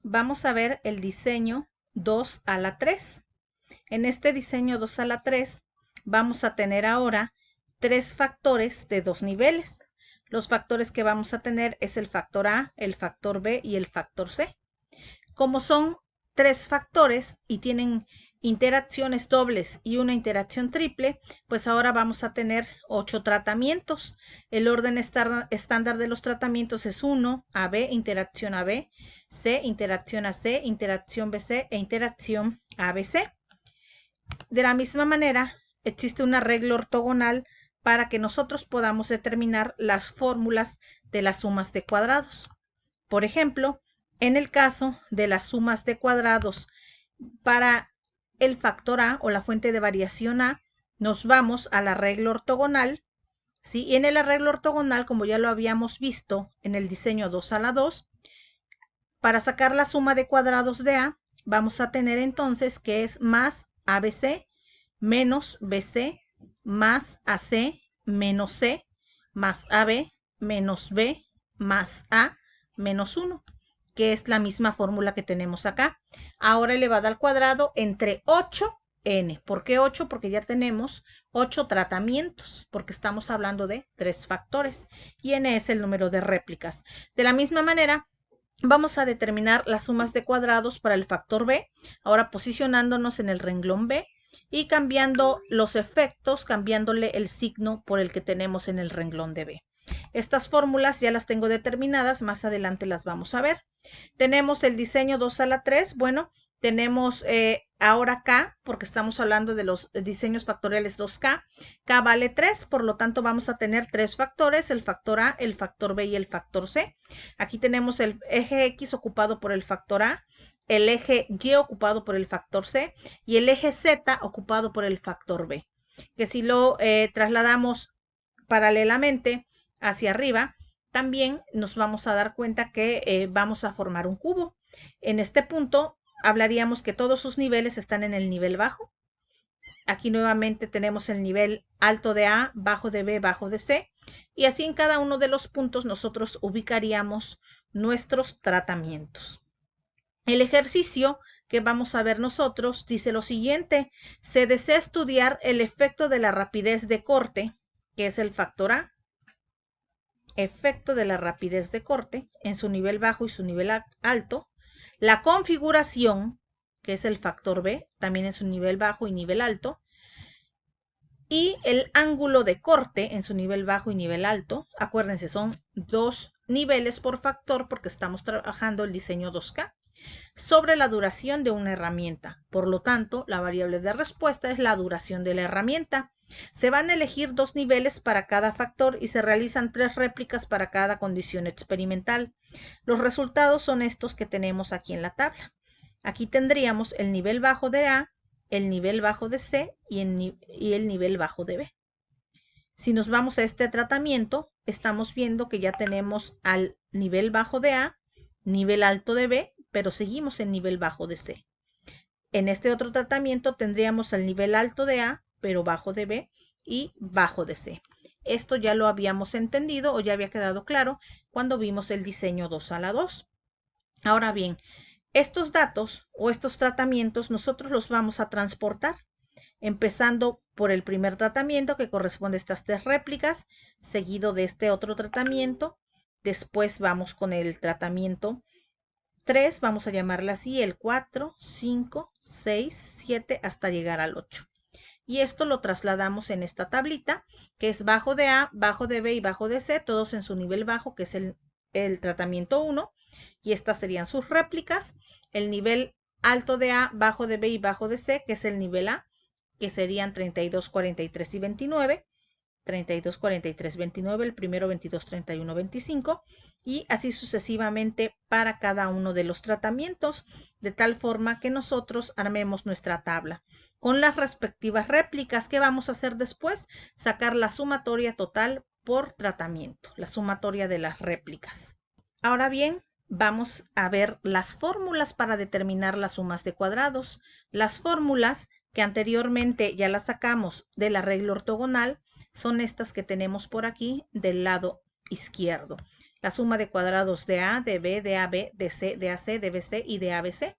vamos a ver el diseño 2 a la 3. En este diseño 2 a la 3 vamos a tener ahora tres factores de dos niveles. Los factores que vamos a tener es el factor A, el factor B y el factor C. Como son tres factores y tienen interacciones dobles y una interacción triple, pues ahora vamos a tener 8 tratamientos. El orden estándar de los tratamientos es 1, AB, interacción AB, C, interacción AC, interacción BC e interacción ABC. De la misma manera, existe un arreglo ortogonal para que nosotros podamos determinar las fórmulas de las sumas de cuadrados. Por ejemplo, en el caso de las sumas de cuadrados para el factor A o la fuente de variación A, nos vamos al arreglo ortogonal, ¿sí? Y en el arreglo ortogonal, como ya lo habíamos visto en el diseño 2 a la 2, para sacar la suma de cuadrados de A, vamos a tener entonces que es más ABC menos BC más AC menos C más AB menos B más A menos 1, que es la misma fórmula que tenemos acá. Ahora elevada al cuadrado entre 8n. ¿Por qué 8? Porque ya tenemos 8 tratamientos, porque estamos hablando de 3 factores y n es el número de réplicas. De la misma manera, vamos a determinar las sumas de cuadrados para el factor B, ahora posicionándonos en el renglón B y cambiando los efectos, cambiándole el signo por el que tenemos en el renglón de B. Estas fórmulas ya las tengo determinadas, más adelante las vamos a ver. Tenemos el diseño 2 a la 3, bueno, tenemos ahora K, porque estamos hablando de los diseños factoriales 2K. K vale 3, por lo tanto vamos a tener 3 factores, el factor A, el factor B y el factor C. Aquí tenemos el eje X ocupado por el factor A, el eje Y ocupado por el factor C y el eje Z ocupado por el factor B. Que si lo trasladamos paralelamente hacia arriba, también nos vamos a dar cuenta que vamos a formar un cubo. En este punto hablaríamos que todos sus niveles están en el nivel bajo. Aquí nuevamente tenemos el nivel alto de A, bajo de B, bajo de C. Y así en cada uno de los puntos nosotros ubicaríamos nuestros tratamientos. El ejercicio que vamos a ver nosotros dice lo siguiente: se desea estudiar el efecto de la rapidez de corte, que es el factor A, efecto de la rapidez de corte en su nivel bajo y su nivel alto, la configuración, que es el factor B, también en su nivel bajo y nivel alto, y el ángulo de corte en su nivel bajo y nivel alto. Acuérdense, son 2 niveles por factor porque estamos trabajando el diseño 2K. Sobre la duración de una herramienta. Por lo tanto, la variable de respuesta es la duración de la herramienta. Se van a elegir 2 niveles para cada factor y se realizan 3 réplicas para cada condición experimental. Los resultados son estos que tenemos aquí en la tabla. Aquí tendríamos el nivel bajo de A, el nivel bajo de C y el nivel bajo de B. Si nos vamos a este tratamiento, estamos viendo que ya tenemos al nivel bajo de A, nivel alto de B, pero seguimos en nivel bajo de C. En este otro tratamiento tendríamos el nivel alto de A, pero bajo de B y bajo de C. Esto ya lo habíamos entendido o ya había quedado claro cuando vimos el diseño 2 a la 2. Ahora bien, estos datos o estos tratamientos nosotros los vamos a transportar, empezando por el primer tratamiento que corresponde a estas 3 réplicas, seguido de este otro tratamiento. Después vamos con el tratamiento 3, vamos a llamarla así, el 4, 5, 6, 7, hasta llegar al 8. Y esto lo trasladamos en esta tablita, que es bajo de A, bajo de B y bajo de C, todos en su nivel bajo, que es el tratamiento 1. Y estas serían sus réplicas. El nivel alto de A, bajo de B y bajo de C, que es el nivel A, que serían 32, 43 y 29. 32, 43, 29, el primero 22, 31, 25 y así sucesivamente para cada uno de los tratamientos, de tal forma que nosotros armemos nuestra tabla con las respectivas réplicas. ¿Qué vamos a hacer después? Sacar la sumatoria total por tratamiento, la sumatoria de las réplicas. Ahora bien, vamos a ver las fórmulas para determinar las sumas de cuadrados. Las fórmulas que anteriormente ya las sacamos del arreglo ortogonal son estas que tenemos por aquí del lado izquierdo. la suma de cuadrados de A, de B, de AB, de C, de AC, de BC y de ABC.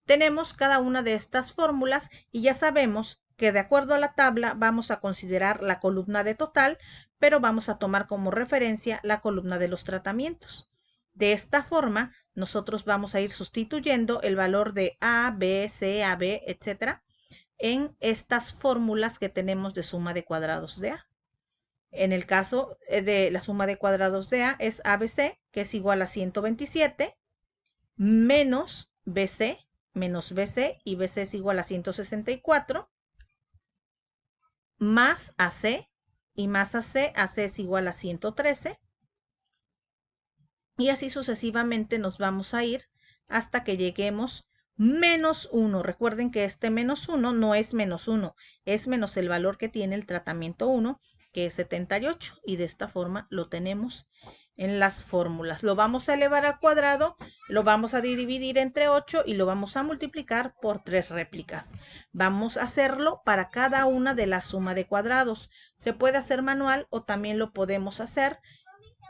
Tenemos cada una de estas fórmulas y ya sabemos que de acuerdo a la tabla vamos a considerar la columna de total, pero vamos a tomar como referencia la columna de los tratamientos. De esta forma, nosotros vamos a ir sustituyendo el valor de A, B, C, AB, etcétera, en estas fórmulas que tenemos de suma de cuadrados de A. En el caso de la suma de cuadrados de A es ABC, que es igual a 127, menos BC, menos BC, y BC es igual a 164, más AC, y más AC, AC es igual a 113, y así sucesivamente nos vamos a ir hasta que lleguemos menos 1. Recuerden que este menos 1 no es menos 1, es menos el valor que tiene el tratamiento 1, que es 78, y de esta forma lo tenemos en las fórmulas. Lo vamos a elevar al cuadrado, lo vamos a dividir entre 8 y lo vamos a multiplicar por 3 réplicas. Vamos a hacerlo para cada una de las sumas de cuadrados. Se puede hacer manual o también lo podemos hacer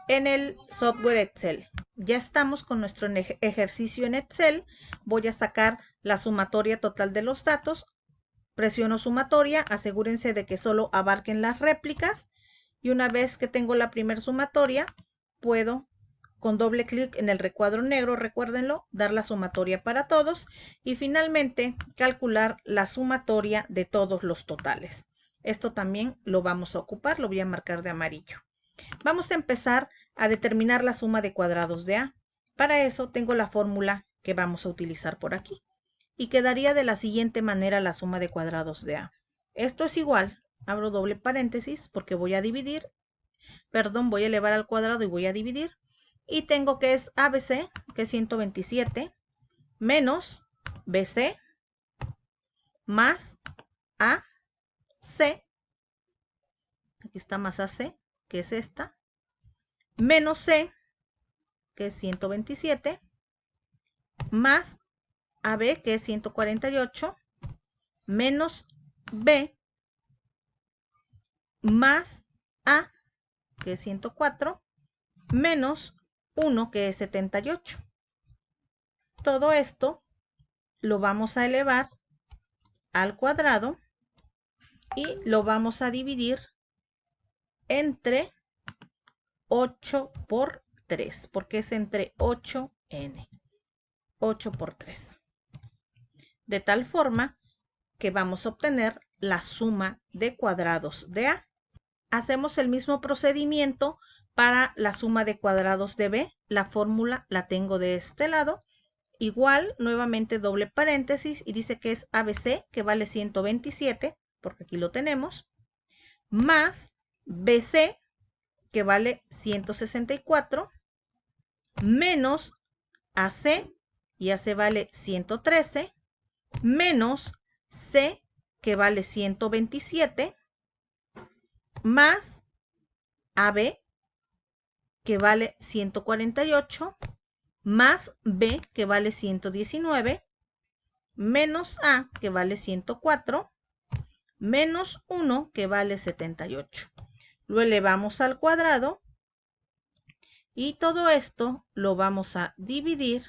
en el software Excel. Ya estamos con nuestro ejercicio en Excel. Voy a sacar la sumatoria total de los datos. Presiono sumatoria, asegúrense de que solo abarquen las réplicas. Y una vez que tengo la primera sumatoria, puedo con doble clic en el recuadro negro, recuérdenlo, dar la sumatoria para todos y finalmente calcular la sumatoria de todos los totales. Esto también lo vamos a ocupar, lo voy a marcar de amarillo. Vamos a empezar a determinar la suma de cuadrados de A. Para eso tengo la fórmula que vamos a utilizar por aquí. Y quedaría de la siguiente manera la suma de cuadrados de A. Esto es igual, abro doble paréntesis porque voy a dividir, voy a elevar al cuadrado y voy a dividir. Y tengo que es ABC, que es 127, menos BC, más AC, aquí está más AC, que es esta, menos C, que es 127, más AB, que es 148, menos B, más A, que es 104, menos 1, que es 78. Todo esto lo vamos a elevar al cuadrado y lo vamos a dividir entre 8 por 3, porque es entre 8n. 8 por 3. De tal forma que vamos a obtener la suma de cuadrados de A. Hacemos el mismo procedimiento para la suma de cuadrados de B. La fórmula la tengo de este lado. Igual, nuevamente doble paréntesis y dice que es ABC, que vale 127, porque aquí lo tenemos, más BC, que vale 164, menos AC, y AC vale 113, menos C, que vale 127, más AB, que vale 148, más B, que vale 119, menos A, que vale 104, menos 1, que vale 78. Lo elevamos al cuadrado y todo esto lo vamos a dividir.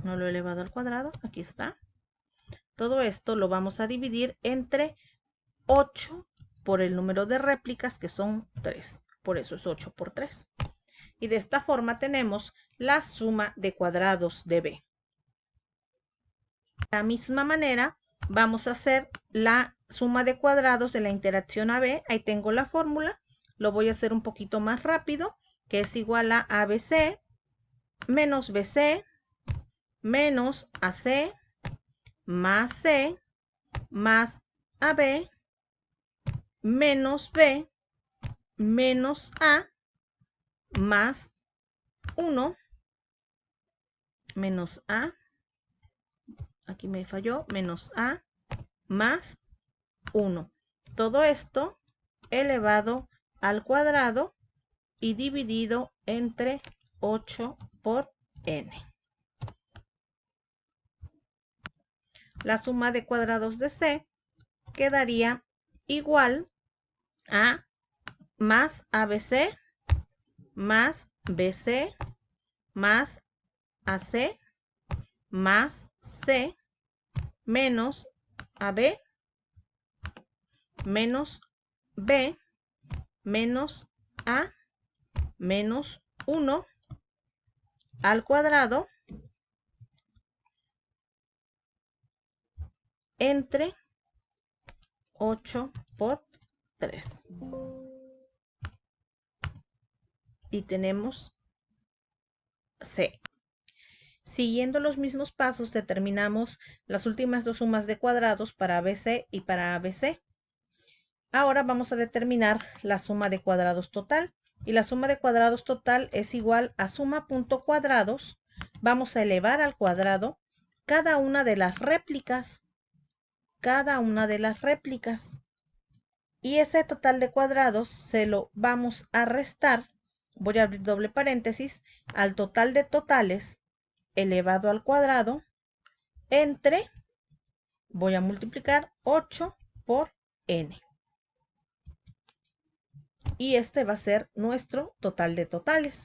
No lo he elevado al cuadrado, aquí está. Todo esto lo vamos a dividir entre 8 por el número de réplicas, que son 3. Por eso es 8 por 3. Y de esta forma tenemos la suma de cuadrados de B. De la misma manera, vamos a hacer la suma de cuadrados de la interacción AB. Ahí tengo la fórmula. Lo voy a hacer un poquito más rápido, que es igual a ABC menos BC menos AC más C más AB menos B menos A más 1 menos A, aquí me falló, menos A más 1. Todo esto elevado al cuadrado y dividido entre 8 por n. La suma de cuadrados de C quedaría igual a más ABC más BC más AC más C menos AB menos B menos A menos 1 al cuadrado entre 8 por 3. Y tenemos C. Siguiendo los mismos pasos, determinamos las últimas dos sumas de cuadrados para BC y para ABC. Ahora vamos a determinar la suma de cuadrados total. Y la suma de cuadrados total es igual a suma punto cuadrados. Vamos a elevar al cuadrado cada una de las réplicas. Y ese total de cuadrados se lo vamos a restar. Voy a abrir doble paréntesis al total de totales elevado al cuadrado entre, voy a multiplicar 8 por n. Y este va a ser nuestro total de totales.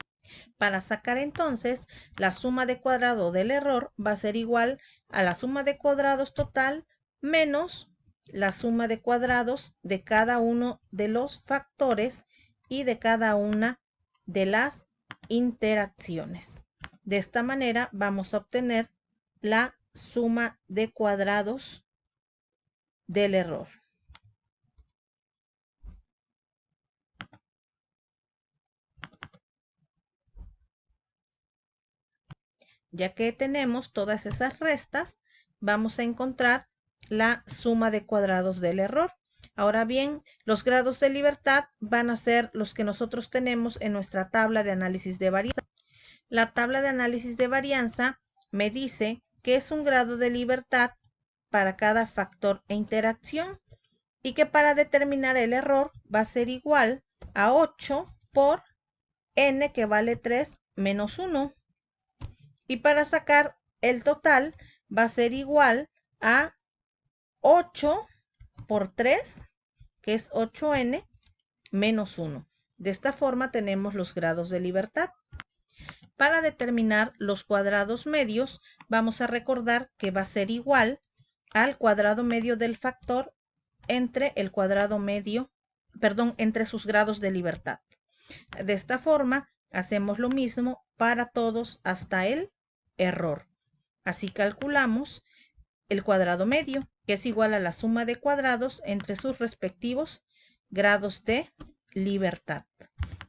Para sacar entonces la suma de cuadrado del error va a ser igual a la suma de cuadrados total menos la suma de cuadrados de cada uno de los factores y de cada una de las interacciones. De esta manera vamos a obtener la suma de cuadrados del error. Ya que tenemos todas esas restas, vamos a encontrar la suma de cuadrados del error. Ahora bien, los grados de libertad van a ser los que nosotros tenemos en nuestra tabla de análisis de varianza. La tabla de análisis de varianza me dice que es un grado de libertad para cada factor e interacción y que para determinar el error va a ser igual a 8 por n, que vale 3 menos 1. Y para sacar el total va a ser igual a 8 por 3, que es 8n menos 1. De esta forma tenemos los grados de libertad. Para determinar los cuadrados medios, vamos a recordar que va a ser igual al cuadrado medio del factor entre el cuadrado medio, entre sus grados de libertad. De esta forma, hacemos lo mismo para todos hasta el error. Así calculamos el cuadrado medio, que es igual a la suma de cuadrados entre sus respectivos grados de libertad.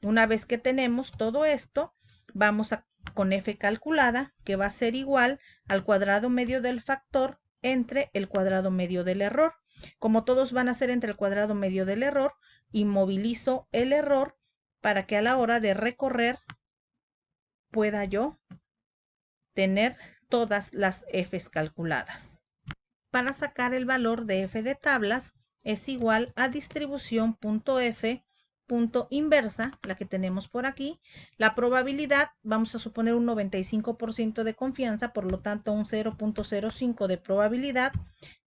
Una vez que tenemos todo esto, vamos con f calculada, que va a ser igual al cuadrado medio del factor entre el cuadrado medio del error. Como todos van a ser entre el cuadrado medio del error, inmovilizo el error para que a la hora de recorrer pueda yo tener todas las f's calculadas. Para sacar el valor de f de tablas es igual a distribución.f inversa, la que tenemos por aquí. La probabilidad, vamos a suponer un 95% de confianza, por lo tanto un 0.05 de probabilidad,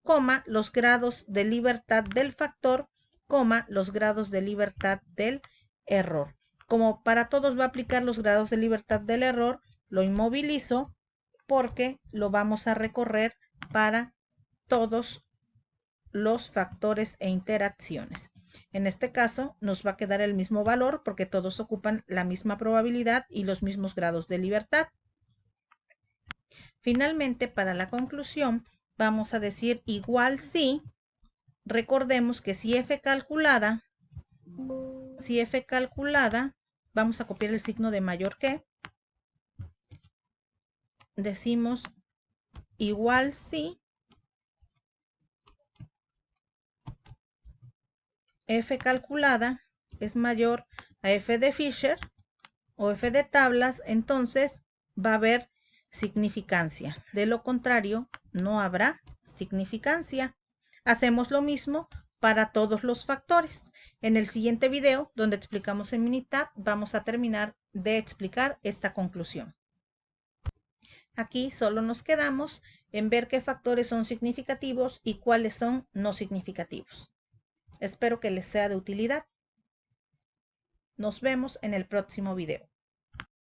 coma, los grados de libertad del factor, coma, los grados de libertad del error. Como para todos va a aplicar los grados de libertad del error, lo inmovilizo porque lo vamos a recorrer para todos los factores e interacciones. En este caso nos va a quedar el mismo valor porque todos ocupan la misma probabilidad y los mismos grados de libertad. Finalmente, para la conclusión, vamos a decir igual si, recordemos que si f calculada, vamos a copiar el signo de mayor que, decimos igual si f calculada es mayor a f de Fisher o f de tablas, entonces va a haber significancia. De lo contrario, no habrá significancia. Hacemos lo mismo para todos los factores. En el siguiente video, donde explicamos en Minitab, vamos a terminar de explicar esta conclusión. Aquí solo nos quedamos en ver qué factores son significativos y cuáles son no significativos. Espero que les sea de utilidad. Nos vemos en el próximo video.